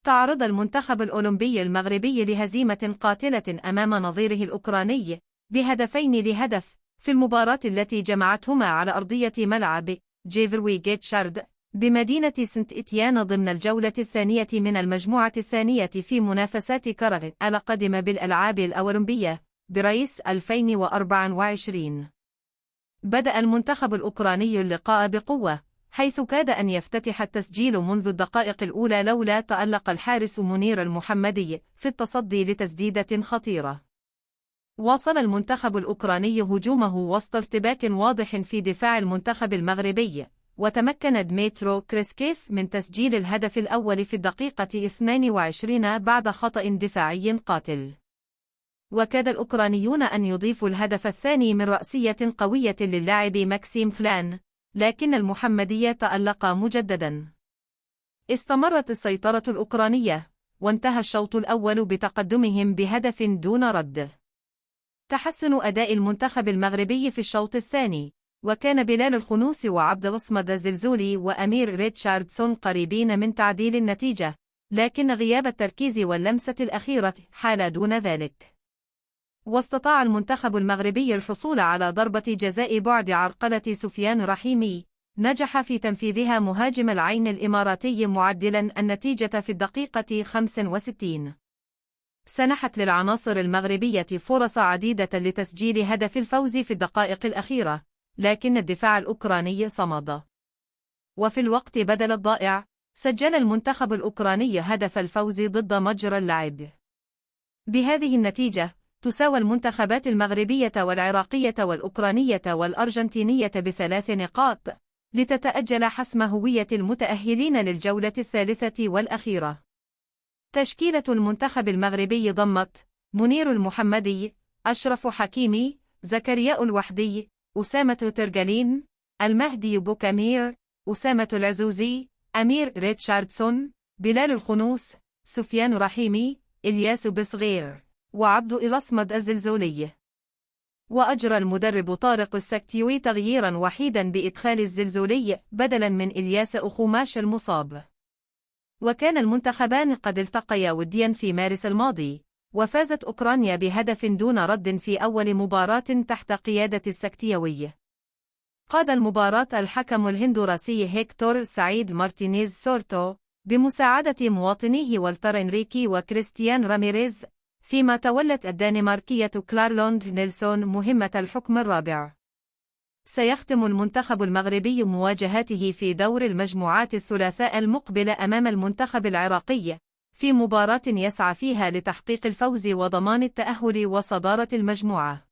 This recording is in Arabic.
تعرض المنتخب الأولمبي المغربي لهزيمة قاتلة أمام نظيره الأوكراني ب2-0 في المباراة التي جمعتهما على أرضية ملعب جيفروي جيتشارد بمدينة سنت إتيان ضمن الجولة الثانية من المجموعة الثانية في منافسات كرة القدم بالألعاب الأولمبية باريس 2024. بدأ المنتخب الأوكراني اللقاء بقوة، حيث كاد أن يفتتح التسجيل منذ الدقائق الأولى لولا تألق الحارس منير المحمدي في التصدي لتسديدة خطيرة. واصل المنتخب الأوكراني هجومه وسط ارتباك واضح في دفاع المنتخب المغربي، وتمكن دميترو كريسكيف من تسجيل الهدف الأول في الدقيقة 22 بعد خطأ دفاعي قاتل. وكاد الأوكرانيون أن يضيفوا الهدف الثاني من رأسية قوية للاعب ماكسيم فلان، لكن المحمدي تألق مجددا. استمرت السيطرة الأوكرانية، وانتهى الشوط الأول بتقدمهم بهدف دون رد. تحسن أداء المنتخب المغربي في الشوط الثاني، وكان بلال الخنوس وعبد الصمد الزلزولي وأمير ريتشاردسون قريبين من تعديل النتيجة، لكن غياب التركيز واللمسة الأخيرة حال دون ذلك. واستطاع المنتخب المغربي الحصول على ضربة جزاء بعد عرقلة سفيان رحيمي، نجح في تنفيذها مهاجم العين الإماراتي معدلا النتيجة في الدقيقة 65. سنحت للعناصر المغربية فرص عديدة لتسجيل هدف الفوز في الدقائق الأخيرة، لكن الدفاع الأوكراني صمد. وفي الوقت بدل الضائع، سجل المنتخب الأوكراني هدف الفوز ضد مجرى اللعب. بهذه النتيجة، تساوى المنتخبات المغربية والعراقية والأوكرانية والأرجنتينية ب3 نقاط، لتتأجل حسم هوية المتأهلين للجولة الثالثة والأخيرة. تشكيلة المنتخب المغربي ضمت منير المحمدي، أشرف حكيمي، زكرياء الوحدي، أسامة ترجلين، المهدي بوكامير، أسامة العزوزي، أمير ريتشاردسون، بلال الخنوس، سفيان رحيمي، إلياس بصغير، وعبد الأصمد الزلزولي. وأجرى المدرب طارق السكتيوي تغييرا وحيدا بإدخال الزلزولي بدلا من إلياس أخوماش المصاب. وكان المنتخبان قد التقيا وديا في مارس الماضي، وفازت أوكرانيا بهدف دون رد في أول مباراة تحت قيادة السكتيوي. قاد المباراة الحكم الهندوراسي هيكتور سعيد مارتينيز سورتو بمساعدة مواطنيه والتر إنريكي وكريستيان راميريز، فيما تولت الدنماركية كلارلوند نيلسون مهمة الحكم الرابع. سيختم المنتخب المغربي مواجهاته في دور المجموعات الثلاثاء المقبل أمام المنتخب العراقي، في مباراة يسعى فيها لتحقيق الفوز وضمان التأهل وصدارة المجموعة.